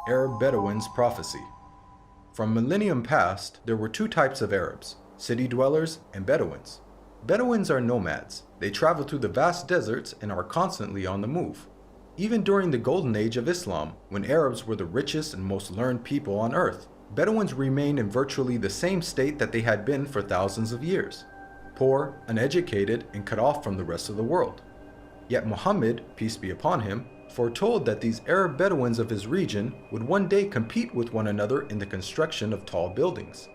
Arab Bedouins' prophecy. From millennium past, there were two types of Arabs, city dwellers and Bedouins. Bedouins are nomads. They travel through the vast deserts and are constantly on the move. Even during the golden age of Islam, when Arabs were the richest and most learned people on earth, Bedouins remained in virtually the same state that they had been for thousands of years, poor, uneducated, and cut off from the rest of the world. Yet Muhammad, peace be upon him, foretold that these Arab Bedouins of his region would one day compete with one another in the construction of tall buildings.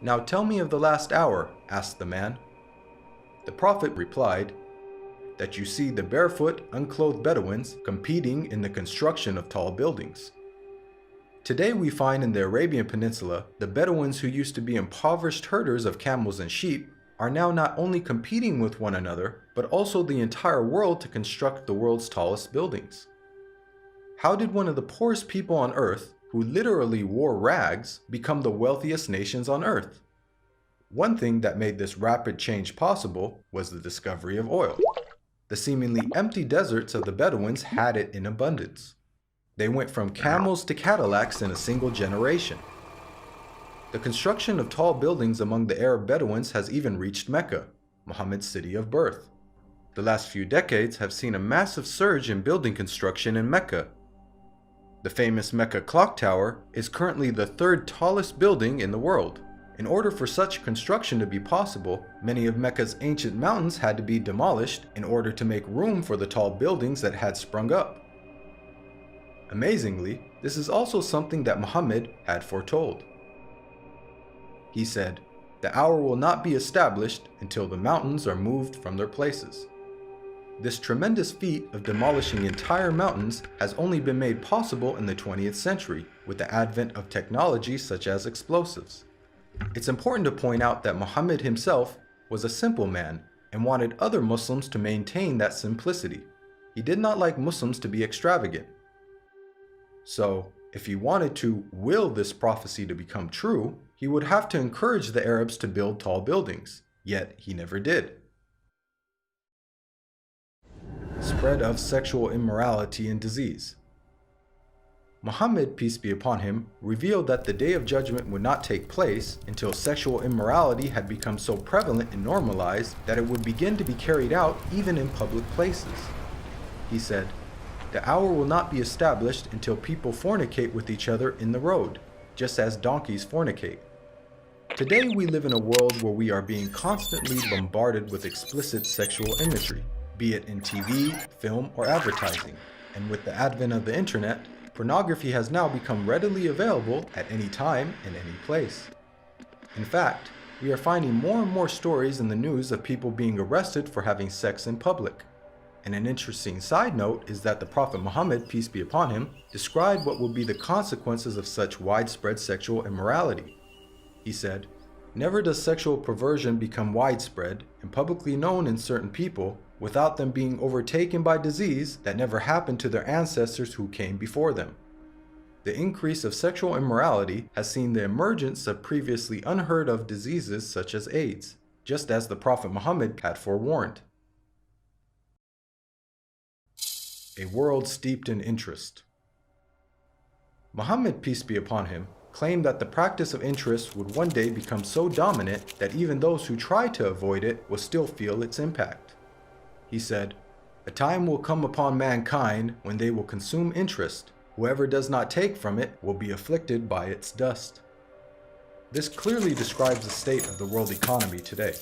"Now tell me of the last hour," asked the man. The Prophet replied, "That you see the barefoot, unclothed Bedouins competing in the construction of tall buildings." Today we find in the Arabian Peninsula, the Bedouins who used to be impoverished herders of camels and sheep are now not only competing with one another, but also the entire world to construct the world's tallest buildings. How did one of the poorest people on earth, who literally wore rags, become the wealthiest nations on earth? One thing that made this rapid change possible was the discovery of oil. The seemingly empty deserts of the Bedouins had it in abundance. They went from camels to Cadillacs in a single generation. The construction of tall buildings among the Arab Bedouins has even reached Mecca, Muhammad's city of birth. The last few decades have seen a massive surge in building construction in Mecca. The famous Mecca Clock Tower is currently the third tallest building in the world. In order for such construction to be possible, many of Mecca's ancient mountains had to be demolished in order to make room for the tall buildings that had sprung up. Amazingly, this is also something that Muhammad had foretold. He said, "The hour will not be established until the mountains are moved from their places." This tremendous feat of demolishing entire mountains has only been made possible in the 20th century with the advent of technology such as explosives. It's important to point out that Muhammad himself was a simple man and wanted other Muslims to maintain that simplicity. He did not like Muslims to be extravagant. So, if he wanted to will this prophecy to become true, he would have to encourage the Arabs to build tall buildings, yet he never did. Spread of sexual immorality and disease. Muhammad, peace be upon him, revealed that the Day of Judgment would not take place until sexual immorality had become so prevalent and normalized that it would begin to be carried out even in public places. He said, "The hour will not be established until people fornicate with each other in the road, just as donkeys fornicate." Today we live in a world where we are being constantly bombarded with explicit sexual imagery, be it in TV, film, or advertising. And with the advent of the internet, pornography has now become readily available at any time and any place. In fact, we are finding more and more stories in the news of people being arrested for having sex in public. And an interesting side note is that the Prophet Muhammad, peace be upon him, described what will be the consequences of such widespread sexual immorality. He said, "Never does sexual perversion become widespread and publicly known in certain people without them being overtaken by disease that never happened to their ancestors who came before them." The increase of sexual immorality has seen the emergence of previously unheard of diseases such as AIDS, just as the Prophet Muhammad had forewarned. A world steeped in interest. Muhammad, peace be upon him, claimed that the practice of interest would one day become so dominant that even those who try to avoid it will still feel its impact. He said, "A time will come upon mankind when they will consume interest. Whoever does not take from it will be afflicted by its dust." This clearly describes the state of the world economy today.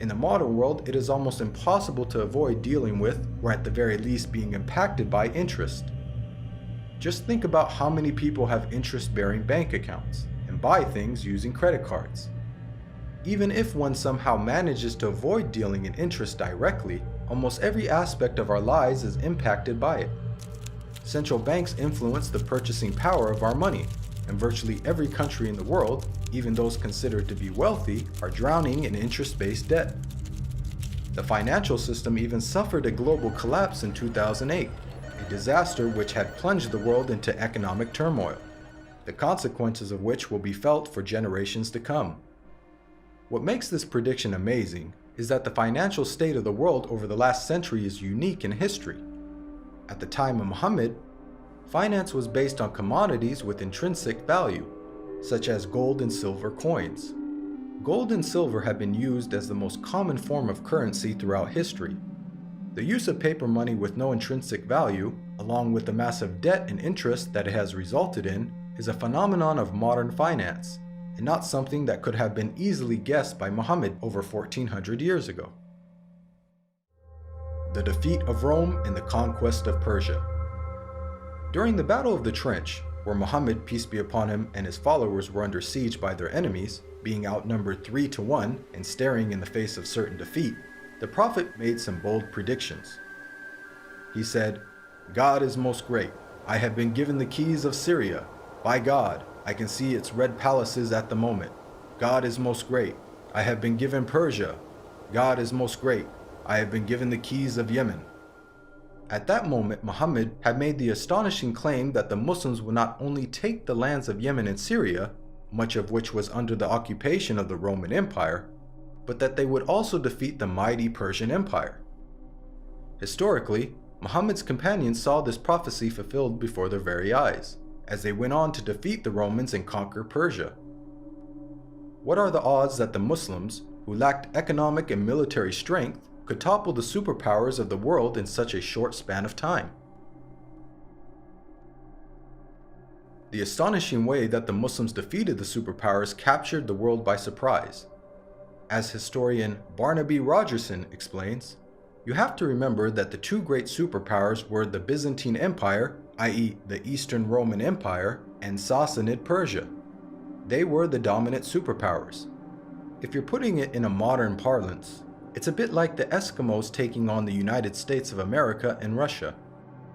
In the modern world, it is almost impossible to avoid dealing with, or at the very least being impacted by, interest. Just think about how many people have interest-bearing bank accounts and buy things using credit cards. Even if one somehow manages to avoid dealing in interest directly, almost every aspect of our lives is impacted by it. Central banks influence the purchasing power of our money, and virtually every country in the world, even those considered to be wealthy, are drowning in interest-based debt. The financial system even suffered a global collapse in 2008, a disaster which had plunged the world into economic turmoil, the consequences of which will be felt for generations to come. What makes this prediction amazing is that the financial state of the world over the last century is unique in history. At the time of Muhammad, Finance was based on commodities with intrinsic value, such as gold and silver coins. Gold and silver have been used as the most common form of currency throughout history. The use of paper money with no intrinsic value, along with the massive debt and interest that it has resulted in, is a phenomenon of modern finance, and not something that could have been easily guessed by Muhammad over 1400 years ago. The defeat of Rome and the conquest of Persia. During the Battle of the Trench, where Muhammad, peace be upon him, and his followers were under siege by their enemies, being outnumbered 3-1 and staring in the face of certain defeat, the Prophet made some bold predictions. He said, "God is most great. I have been given the keys of Syria. By God, I can see its red palaces at the moment. God is most great. I have been given Persia. God is most great. I have been given the keys of Yemen." At that moment, Muhammad had made the astonishing claim that the Muslims would not only take the lands of Yemen and Syria, much of which was under the occupation of the Roman Empire, but that they would also defeat the mighty Persian Empire. Historically, Muhammad's companions saw this prophecy fulfilled before their very eyes, as they went on to defeat the Romans and conquer Persia. What are the odds that the Muslims, who lacked economic and military strength, could topple the superpowers of the world in such a short span of time? The astonishing way that the Muslims defeated the superpowers captured the world by surprise. As historian Barnaby Rogerson explains, you have to remember that the two great superpowers were the Byzantine Empire, i.e. the Eastern Roman Empire, and Sassanid Persia. They were the dominant superpowers. If you're putting it in a modern parlance, it's a bit like the Eskimos taking on the United States of America and Russia.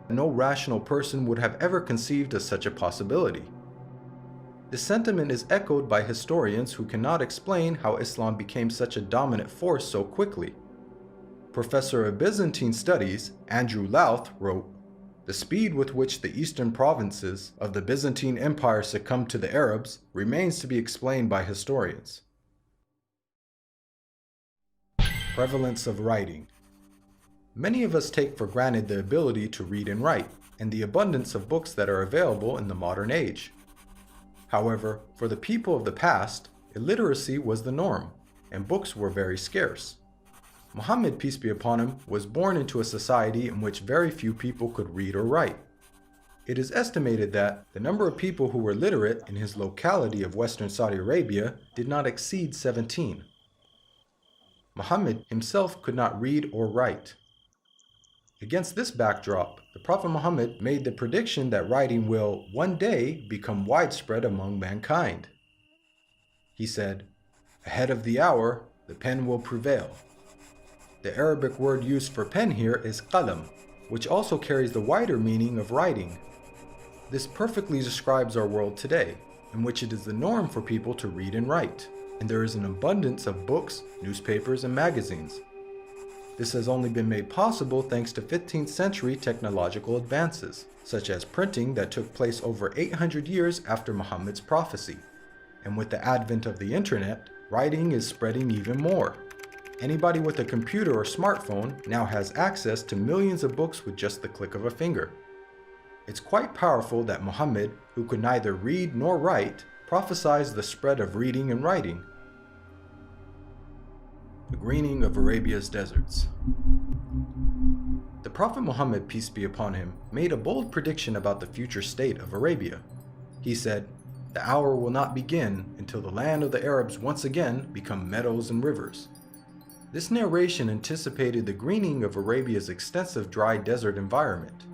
No rational person would have ever conceived of such a possibility. This sentiment is echoed by historians who cannot explain how Islam became such a dominant force so quickly. Professor of Byzantine Studies, Andrew Louth, wrote, "The speed with which the eastern provinces of the Byzantine Empire succumbed to the Arabs remains to be explained by historians." Prevalence of writing. Many of us take for granted the ability to read and write, and the abundance of books that are available in the modern age. However, for the people of the past, illiteracy was the norm, and books were very scarce. Muhammad, peace be upon him, was born into a society in which very few people could read or write. It is estimated that the number of people who were literate in his locality of Western Saudi Arabia did not exceed 17. Muhammad himself could not read or write. Against this backdrop, the Prophet Muhammad made the prediction that writing will one day become widespread among mankind. He said, "Ahead of the hour, the pen will prevail." The Arabic word used for pen here is qalam, which also carries the wider meaning of writing. This perfectly describes our world today, in which it is the norm for people to read and write, and there is an abundance of books, newspapers, and magazines. This has only been made possible thanks to 15th century technological advances, such as printing that took place over 800 years after Muhammad's prophecy. And with the advent of the internet, writing is spreading even more. Anybody with a computer or smartphone now has access to millions of books with just the click of a finger. It's quite powerful that Muhammad, who could neither read nor write, prophesied the spread of reading and writing. The greening of Arabia's deserts. The Prophet Muhammad, peace be upon him, made a bold prediction about the future state of Arabia. He said, "The hour will not begin until the land of the Arabs once again become meadows and rivers." This narration anticipated the greening of Arabia's extensive dry desert environment.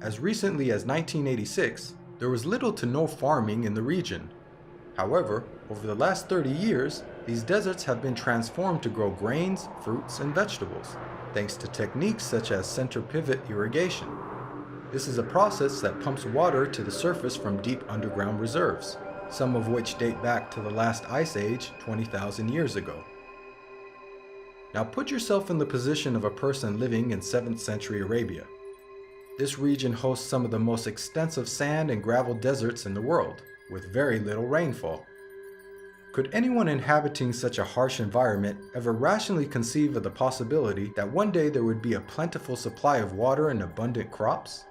As recently as 1986, there was little to no farming in the region. However, over the last 30 years, these deserts have been transformed to grow grains, fruits, and vegetables, thanks to techniques such as center pivot irrigation. This is a process that pumps water to the surface from deep underground reserves, some of which date back to the last ice age 20,000 years ago. Now put yourself in the position of a person living in 7th century Arabia. This region hosts some of the most extensive sand and gravel deserts in the world, with very little rainfall. Could anyone inhabiting such a harsh environment ever rationally conceive of the possibility that one day there would be a plentiful supply of water and abundant crops?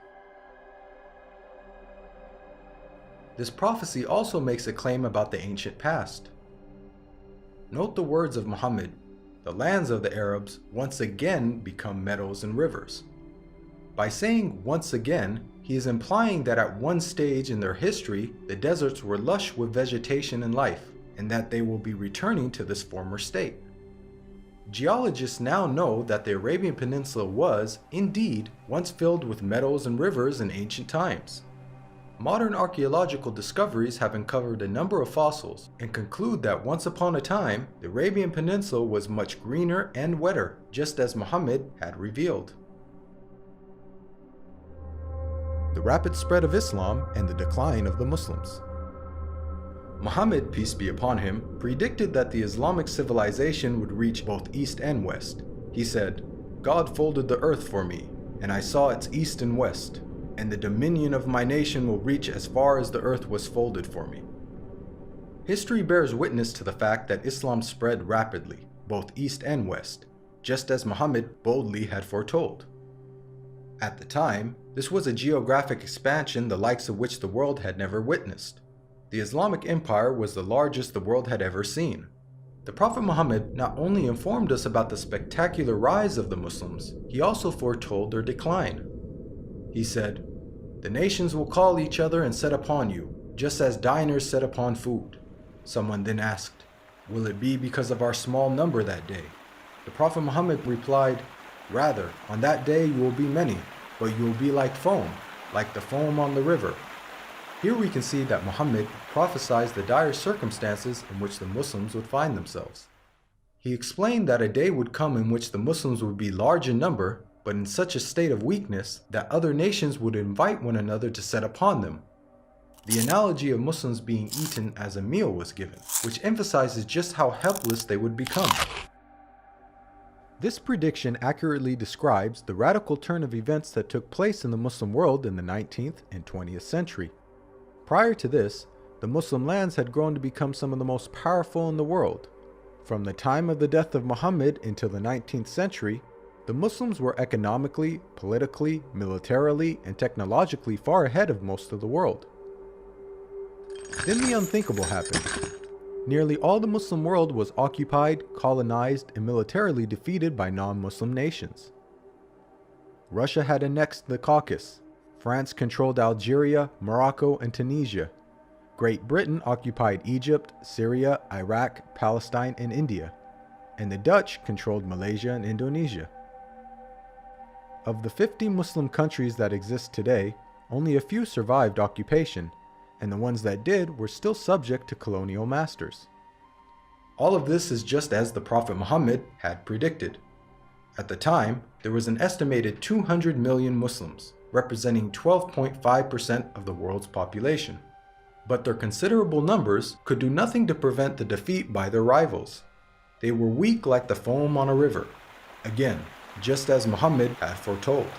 This prophecy also makes a claim about the ancient past. Note the words of Muhammad, "The lands of the Arabs once again become meadows and rivers." By saying once again, he is implying that at one stage in their history, the deserts were lush with vegetation and life, and that they will be returning to this former state. Geologists now know that the Arabian Peninsula was, indeed, once filled with meadows and rivers in ancient times. Modern archaeological discoveries have uncovered a number of fossils and conclude that once upon a time, the Arabian Peninsula was much greener and wetter, just as Muhammad had revealed. The rapid spread of Islam and the decline of the Muslims. Muhammad, peace be upon him, predicted that the Islamic civilization would reach both east and west. He said, "God folded the earth for me, and I saw its east and west, and the dominion of my nation will reach as far as the earth was folded for me." History bears witness to the fact that Islam spread rapidly, both east and west, just as Muhammad boldly had foretold. At the time, this was a geographic expansion the likes of which the world had never witnessed. The Islamic Empire was the largest the world had ever seen. The Prophet Muhammad not only informed us about the spectacular rise of the Muslims, he also foretold their decline. He said, "The nations will call each other and set upon you, just as diners set upon food." Someone then asked, "Will it be because of our small number that day?" The Prophet Muhammad replied, "Rather, on that day you will be many, but you will be like foam, like the foam on the river." Here we can see that Muhammad prophesied the dire circumstances in which the Muslims would find themselves. He explained that a day would come in which the Muslims would be large in number, but in such a state of weakness that other nations would invite one another to set upon them. The analogy of Muslims being eaten as a meal was given, which emphasizes just how helpless they would become. This prediction accurately describes the radical turn of events that took place in the Muslim world in the 19th and 20th century. Prior to this, the Muslim lands had grown to become some of the most powerful in the world. From the time of the death of Muhammad until the 19th century, the Muslims were economically, politically, militarily, and technologically far ahead of most of the world. Then the unthinkable happened. Nearly all the Muslim world was occupied, colonized, and militarily defeated by non-Muslim nations. Russia had annexed the Caucasus. France controlled Algeria, Morocco, and Tunisia. Great Britain occupied Egypt, Syria, Iraq, Palestine, and India. And the Dutch controlled Malaysia and Indonesia. Of the 50 Muslim countries that exist today, only a few survived occupation, and the ones that did were still subject to colonial masters. All of this is just as the Prophet Muhammad had predicted. At the time, there was an estimated 200 million Muslims, representing 12.5% of the world's population. But their considerable numbers could do nothing to prevent the defeat by their rivals. They were weak like the foam on a river. Again, just as Muhammad had foretold.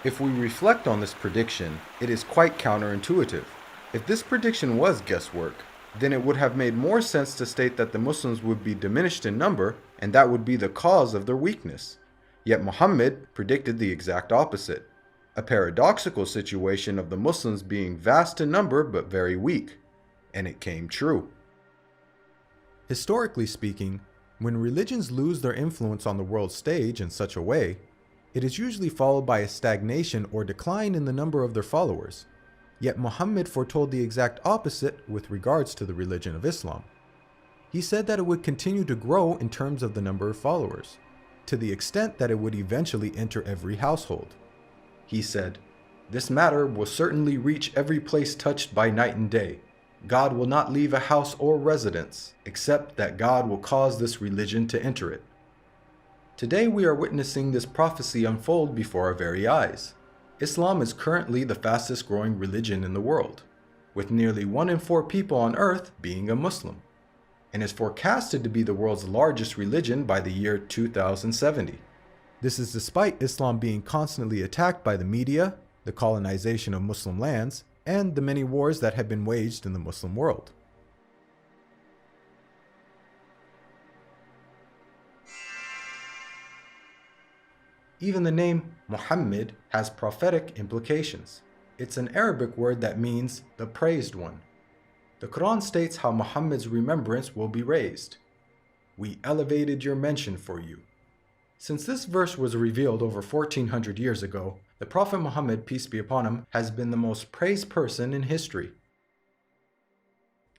If we reflect on this prediction, it is quite counterintuitive. If this prediction was guesswork, then it would have made more sense to state that the Muslims would be diminished in number and that would be the cause of their weakness. Yet Muhammad predicted the exact opposite, a paradoxical situation of the Muslims being vast in number but very weak, and it came true. Historically speaking, when religions lose their influence on the world stage in such a way, it is usually followed by a stagnation or decline in the number of their followers. Yet Muhammad foretold the exact opposite with regards to the religion of Islam. He said that it would continue to grow in terms of the number of followers, to the extent that it would eventually enter every household. He said, "This matter will certainly reach every place touched by night and day. God will not leave a house or residence, except that God will cause this religion to enter it." Today we are witnessing this prophecy unfold before our very eyes. Islam is currently the fastest growing religion in the world, with nearly 1 in 4 people on earth being a Muslim, and is forecasted to be the world's largest religion by the year 2070. This is despite Islam being constantly attacked by the media, the colonization of Muslim lands, and the many wars that have been waged in the Muslim world. Even the name Muhammad has prophetic implications. It's an Arabic word that means the praised one. The Quran states how Muhammad's remembrance will be raised. We elevated your mention for you. Since this verse was revealed over 1400 years ago, the Prophet Muhammad, peace be upon him, has been the most praised person in history.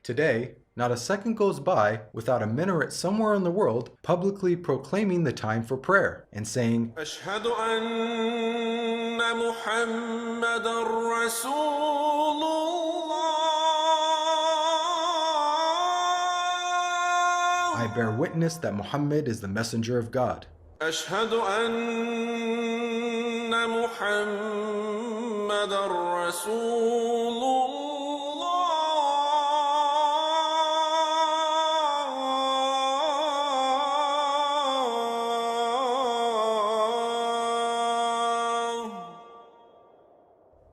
Today, not a second goes by without a minaret somewhere in the world publicly proclaiming the time for prayer and saying, أشهد أن محمدًا رسول الله. I bear witness that Muhammad is the messenger of God. أشهد أن محمدًا رسول الله.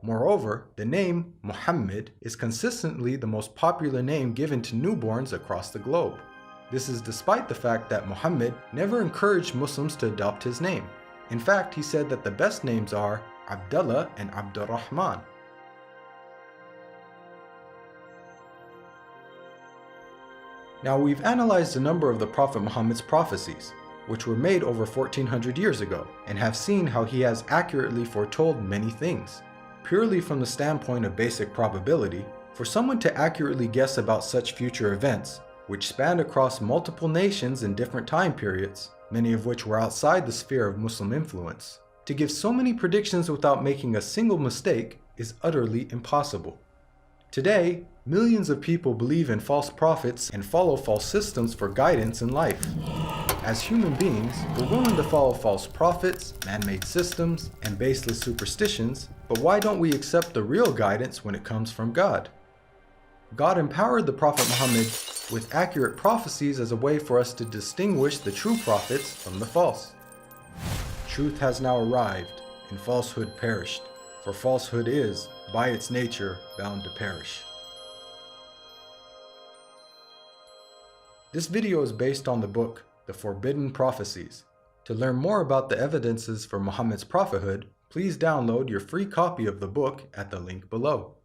Moreover, the name Muhammad is consistently the most popular name given to newborns across the globe. This is despite the fact that Muhammad never encouraged Muslims to adopt his name. In fact, he said that the best names are Abdullah and Abdurrahman. Now, we've analyzed a number of the Prophet Muhammad's prophecies, which were made over 1400 years ago, and have seen how he has accurately foretold many things. Purely from the standpoint of basic probability, for someone to accurately guess about such future events, which spanned across multiple nations in different time periods, many of which were outside the sphere of Muslim influence, to give so many predictions without making a single mistake is utterly impossible. Today, millions of people believe in false prophets and follow false systems for guidance in life. As human beings, we're willing to follow false prophets, man-made systems, and baseless superstitions, but why don't we accept the real guidance when it comes from God? God empowered the Prophet Muhammad with accurate prophecies as a way for us to distinguish the true prophets from the false. Truth has now arrived, and falsehood perished, for falsehood is, by its nature, bound to perish. This video is based on the book, The Forbidden Prophecies. To learn more about the evidences for Muhammad's prophethood, please download your free copy of the book at the link below.